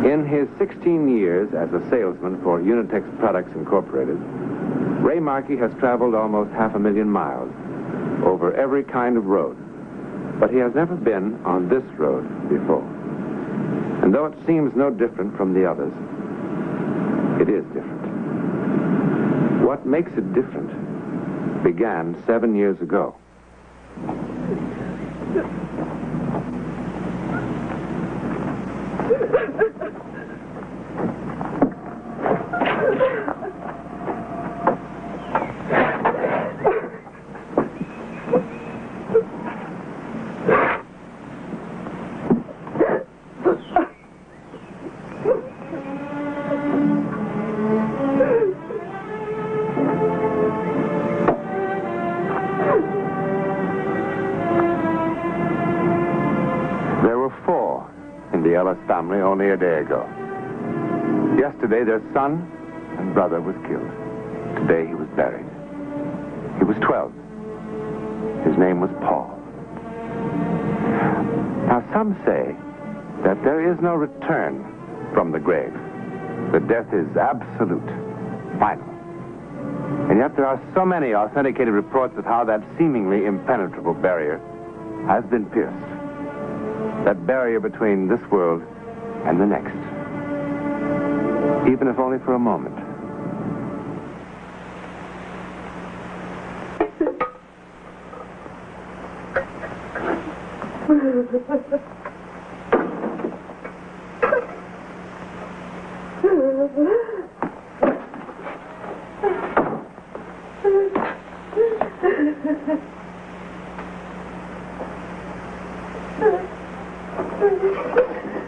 In his 16 years as a salesman for Unitex Products Incorporated, Ray Markey has traveled almost 500,000 miles over every kind of road. But he has never been on this road before. And though it seems no different from the others, it is different. What makes it different began 7 years ago. Family only a day ago. Yesterday, their son and brother was killed. Today, he was buried. He was 12. His name was Paul. Now, some say that there is no return from the grave. That death is absolute, final. And yet, there are so many authenticated reports of how that seemingly impenetrable barrier has been pierced. That barrier between this world and the next, even if only for a moment.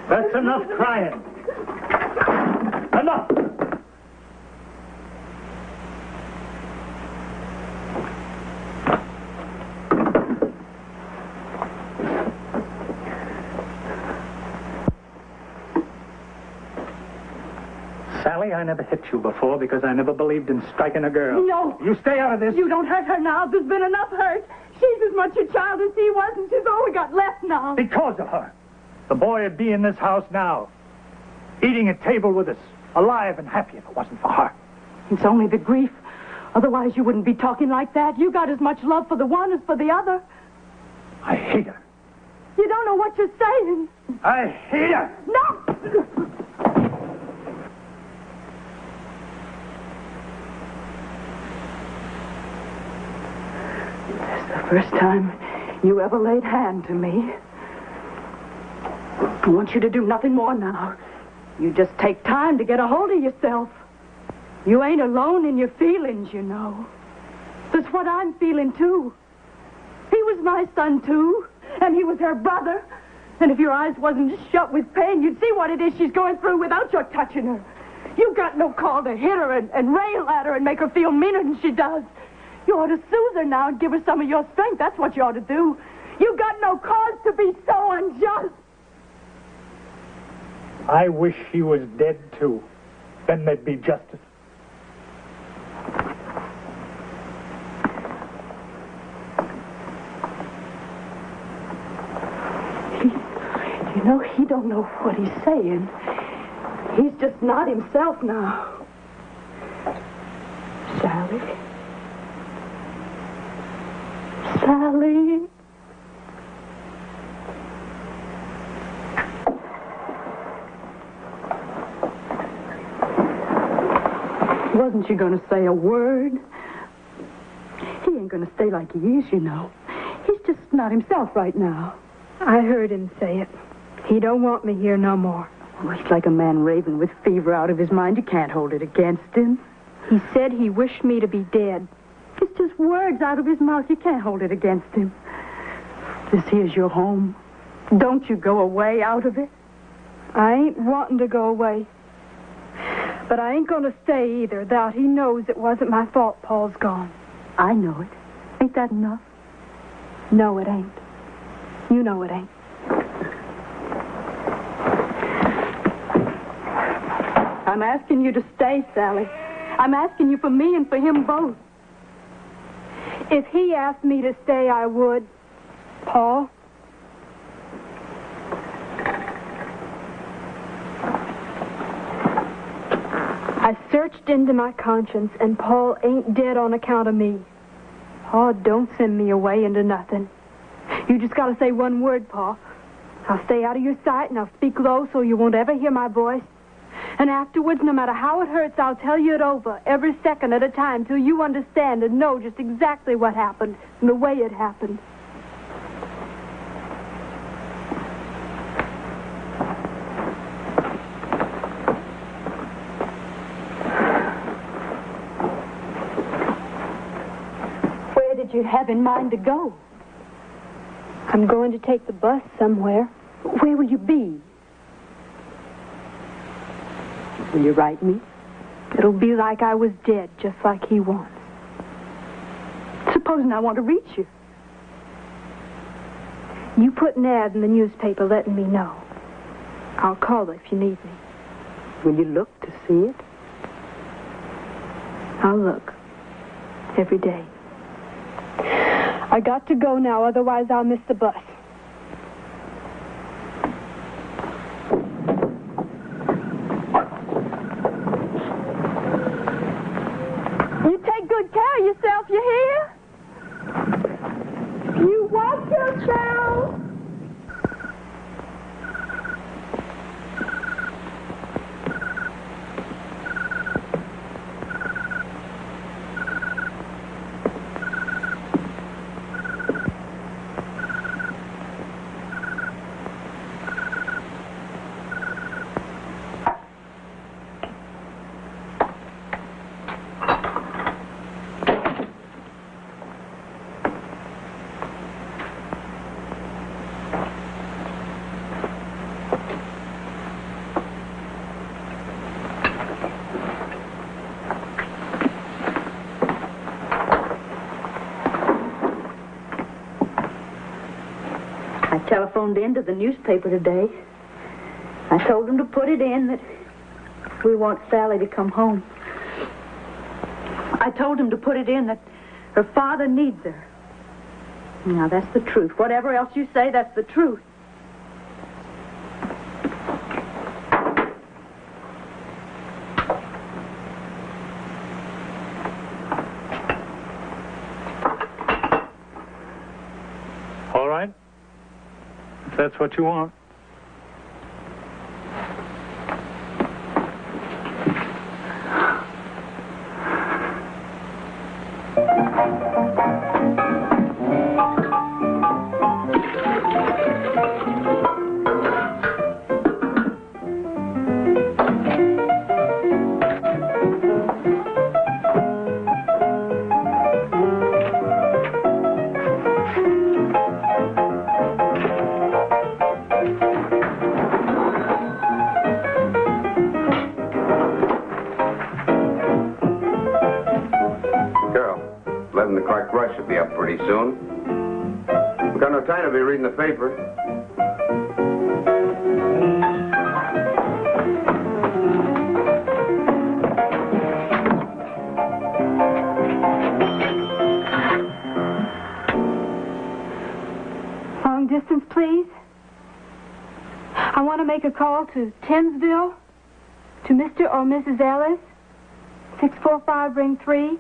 That's enough crying. Enough! Sally, I never hit you before because I never believed in striking a girl. No. You stay out of this. You don't hurt her now. There's been enough hurt. She's as much a child as he was, and she's all we got left now. Because of her. The boy would be in this house now, eating at table with us, alive and happy if it wasn't for her. It's only the grief. Otherwise, you wouldn't be talking like that. You got as much love for the one as for the other. I hate her. You don't know what you're saying. I hate her. No! It's the first time you ever laid hand to me. I want you to do nothing more now. You just take time to get a hold of yourself. You ain't alone in your feelings, you know. That's what I'm feeling, too. He was my son, too. And he was her brother. And if your eyes wasn't shut with pain, you'd see what it is she's going through without your touching her. You got no call to hit her and rail at her and make her feel meaner than she does. You ought to soothe her now and give her some of your strength. That's what you ought to do. You got no cause to be so unjust. I wish he was dead, too. Then there'd be justice. You know, he don't know what he's saying. He's just not himself now. Sally. Sally. Wasn't you going to say a word? He ain't going to stay like he is, you know. He's just not himself right now. I heard him say it. He don't want me here no more. Oh, he's like a man raving with fever out of his mind. You can't hold it against him. He said he wished me to be dead. It's just words out of his mouth. You can't hold it against him. This here's your home. Don't you go away out of it. I ain't wanting to go away. But I ain't going to stay either, though he knows it wasn't my fault Paul's gone. I know it. Ain't that enough? No, it ain't. You know it ain't. I'm asking you to stay, Sally. I'm asking you for me and for him both. If he asked me to stay, I would. Paul? I searched into my conscience, and Paul ain't dead on account of me. Pa, don't send me away into nothing. You just gotta say one word, Pa. I'll stay out of your sight, and I'll speak low so you won't ever hear my voice. And afterwards, no matter how it hurts, I'll tell you it over, every second at a time, till you understand and know just exactly what happened and the way it happened. Where did you have in mind to go? I'm going to take the bus somewhere. Where will you be? Will you write me? It'll be like I was dead, just like he wants. Supposing I want to reach you. You put an ad in the newspaper letting me know. I'll call if you need me. Will you look to see it? I'll look. Every day. I got to go now, otherwise I'll miss the bus. You take good care of yourself, you hear? You watch yourself. I telephoned in to the newspaper today. I told them to put it in that we want Sally to come home. I told them to put it in that her father needs her. Now, that's the truth. Whatever else you say, that's the truth. All right. If that's what you want. Should be up pretty soon. We've got no time to be reading the paper. Long distance, please. I want to make a call to Tinsville, to Mr. or Mrs. Ellis, 645 ring 3.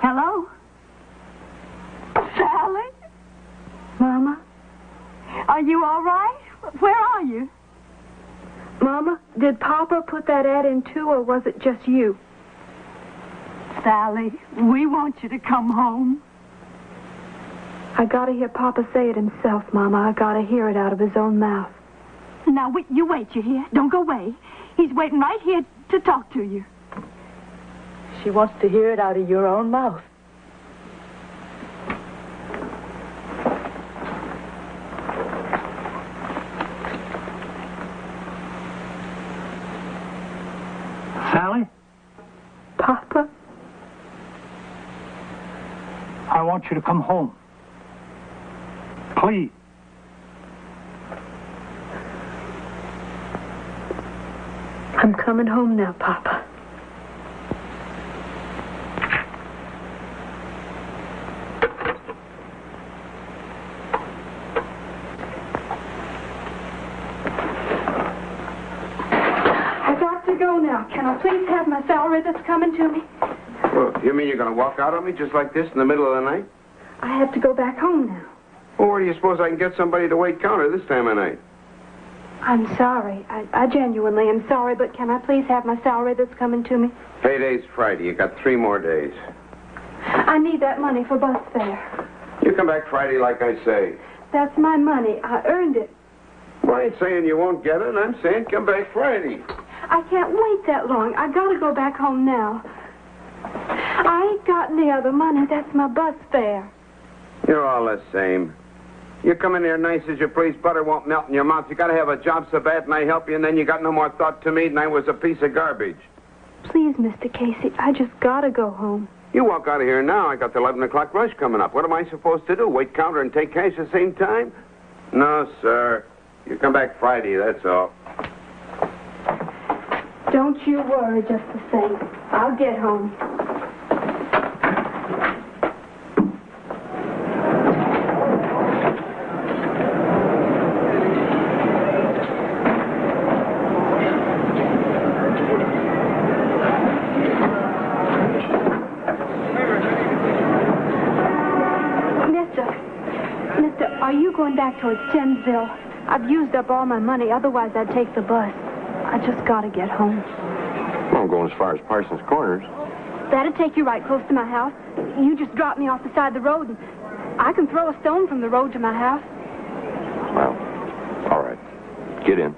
Hello? Sally? Mama? Are you all right? Where are you? Mama, did Papa put that ad in too, or was it just you? Sally, we want you to come home. I gotta hear Papa say it himself, Mama. I gotta hear it out of his own mouth. Now, you wait, you hear? Don't go away. He's waiting right here to talk to you. She wants to hear it out of your own mouth. Sally? Papa? I want you to come home. Please. I'm coming home now, Papa. can I please have my salary that's coming to me? Well, you mean you're going to walk out on me just like this in the middle of the night? I have to go back home now. Well, where do you suppose I can get somebody to wait counter this time of night? I'm sorry. I genuinely am sorry, but can I please have my salary that's coming to me? Payday's Friday. You got 3 more days. I need that money for bus fare. You come back Friday like I say. That's my money. I earned it. Well, I ain't saying you won't get it. I'm saying come back Friday. I can't wait that long. I gotta go back home now. I ain't got any other money. That's my bus fare. You're all the same. You come in here nice as you please, butter won't melt in your mouth. You gotta have a job so bad and I help you, and then you got no more thought to me than I was a piece of garbage. Please, Mr. Casey, I just gotta go home. You walk out of here now. I got the 11 o'clock rush coming up. What am I supposed to do? Wait counter and take cash at the same time? No, sir. You come back Friday, that's all. Don't you worry just the same. I'll get home. Mister, are you going back towards Tensville? I've used up all my money, otherwise I'd take the bus. I just gotta get home. Well, I'm going as far as Parsons Corners. That'd take you right close to my house. You just drop me off the side of the road, and I can throw a stone from the road to my house. Well, all right. Get in.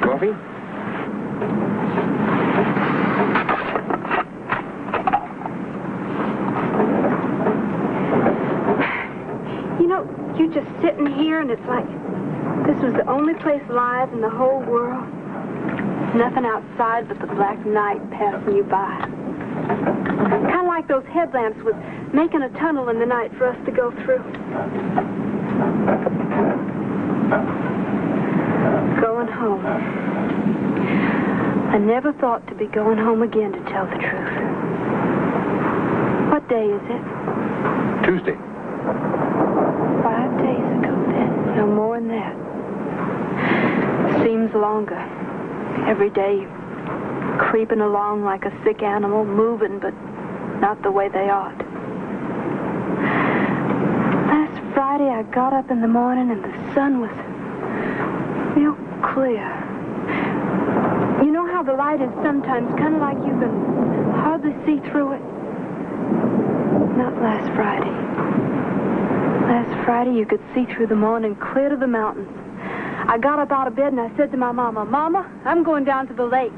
Coffee? You know, you're just sitting here and it's like this was the only place alive in the whole world. Nothing outside but the black night passing you by. Kind of like those headlamps was making a tunnel in the night for us to go through. Going home. I never thought to be going home again, to tell the truth. What day is it? Tuesday. 5 days ago, then. No more than that. Seems longer. Every day, creeping along like a sick animal, moving, but not the way they ought. Last Friday, I got up in the morning and the sun was real clear. You know how the light is sometimes kind of like you can hardly see through it? Not last Friday. Last Friday, you could see through the morning clear to the mountains. I got up out of bed and I said to my mama, Mama, I'm going down to the lake.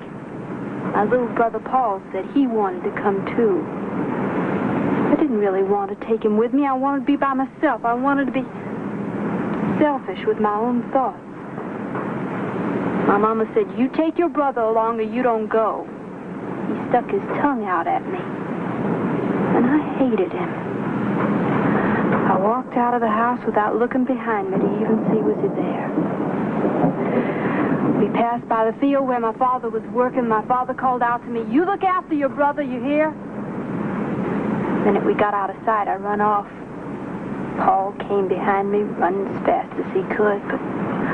My little brother Paul said he wanted to come too. I didn't really want to take him with me. I wanted to be by myself. I wanted to be selfish with my own thoughts. My mama said, you take your brother along or you don't go. He stuck his tongue out at me. And I hated him. I walked out of the house without looking behind me to even see was he there. We passed by the field where my father was working. My father called out to me, you look after your brother, you hear? The minute we got out of sight, I run off. Paul came behind me, running as fast as he could, but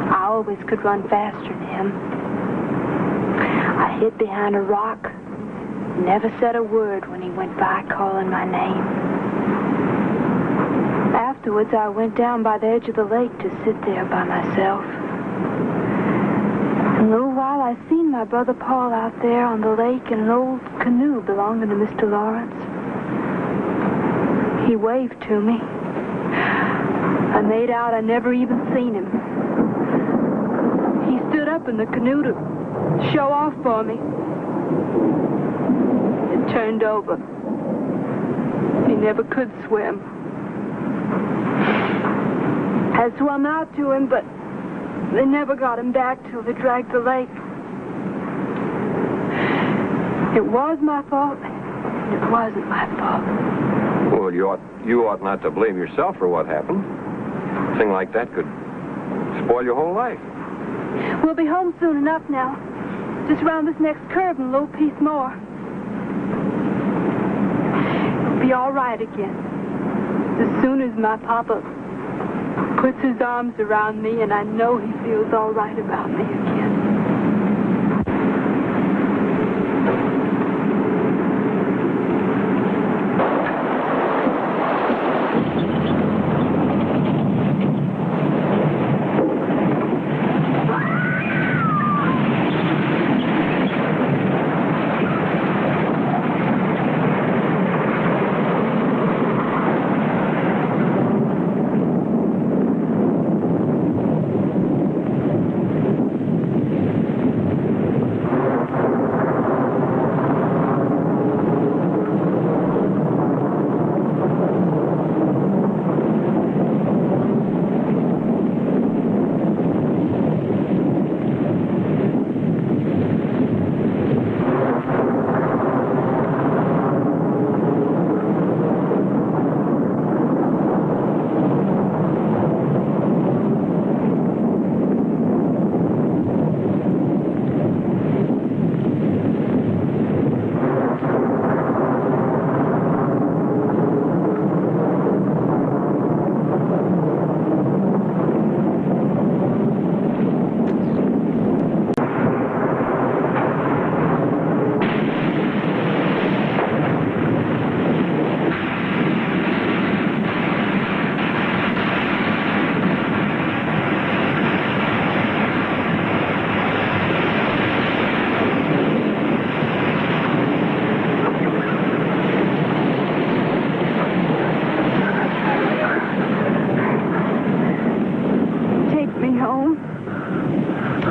I always could run faster than him. I hid behind a rock, never said a word when he went by calling my name. Afterwards, I went down by the edge of the lake to sit there by myself. In a little while, I seen my brother Paul out there on the lake in an old canoe belonging to Mr. Lawrence. He waved to me. I made out I never even seen him. He stood up in the canoe to show off for me. It turned over. He never could swim. I swam out to him, but They never got him back till they dragged the lake. It was my fault. It wasn't my fault. Well, you ought not to blame yourself for what happened. A thing like that could spoil your whole life. We'll be home soon enough now. Just round this next curve and a little piece more. It'll be all right again. As soon as my papa puts his arms around me and I know he feels all right about me again.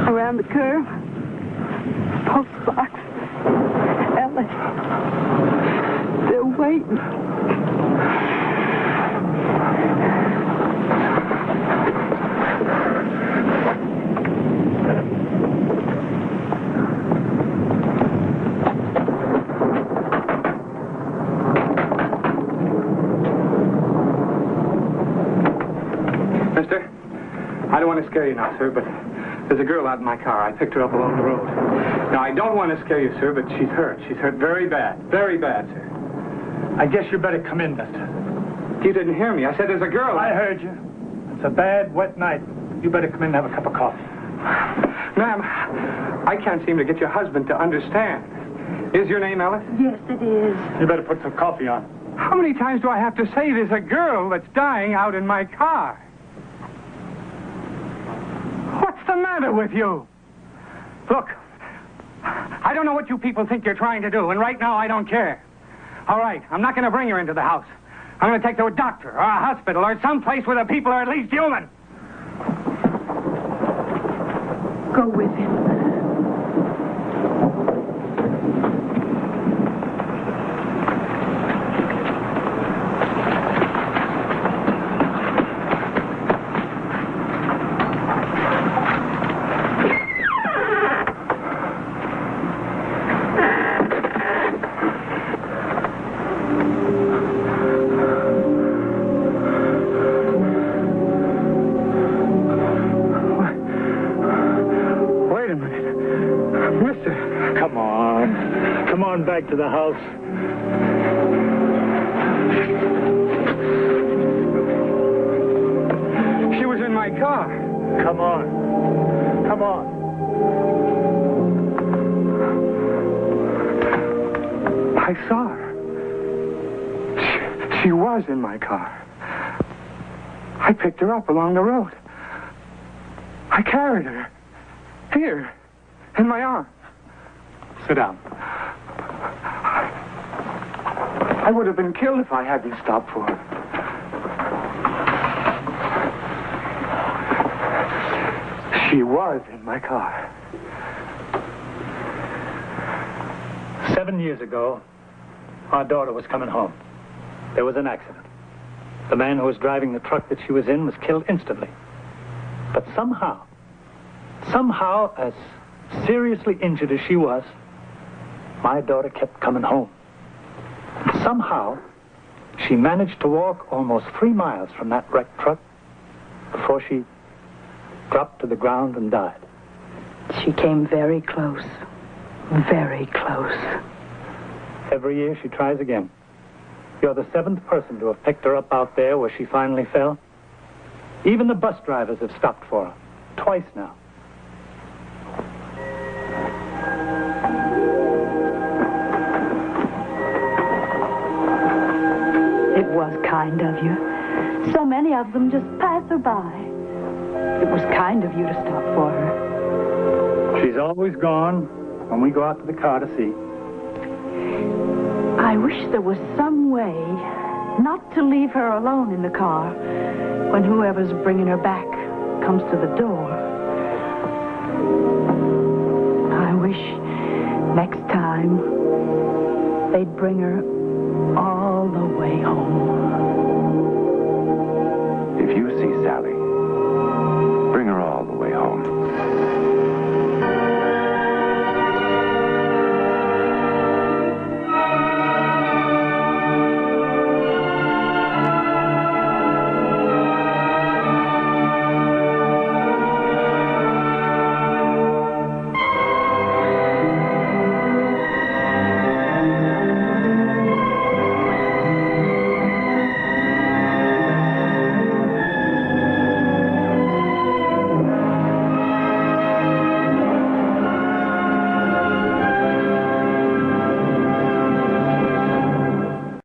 Around the curve. Postbox. Ellis. They're waiting. Mister, I don't want to scare you now, sir, but there's a girl out in my car. I picked her up along the road. Now, I don't want to scare you, sir, but she's hurt. She's hurt very bad. Very bad, sir. I guess you better come in, mister. You didn't hear me. I said there's a girl. I heard you. It's a bad, wet night. You better come in and have a cup of coffee. Ma'am, I can't seem to get your husband to understand. Is your name Ellis? Yes, it is. You better put some coffee on. How many times do I have to say there's a girl that's dying out in my car? What's the matter with you? Look, I don't know what you people think you're trying to do, and right now I don't care. All right, I'm not going to bring her into the house. I'm going to take her to a doctor or a hospital or someplace where the people are at least human. Go with him. Back to the house. She was in my car. Come on. Come on. I saw her. She was in my car. I picked her up along the road. I carried her. Here. In my arms. Sit down. I would have been killed if I hadn't stopped for her. She was in my car. 7 years ago, our daughter was coming home. There was an accident. The man who was driving the truck that she was in was killed instantly. But somehow, Somehow, as seriously injured as she was, my daughter kept coming home. And somehow, she managed to walk almost 3 miles from that wrecked truck before she dropped to the ground and died. She came very close. Very close. Every year she tries again. You're the 7th person to have picked her up out there where she finally fell. Even the bus drivers have stopped for her. Twice now. It was kind of you. So many of them just pass her by. It was kind of you to stop for her. She's always gone when we go out to the car to see. I wish there was some way not to leave her alone in the car when whoever's bringing her back comes to the door. I wish next time they'd bring her all the way home. If you see Sally,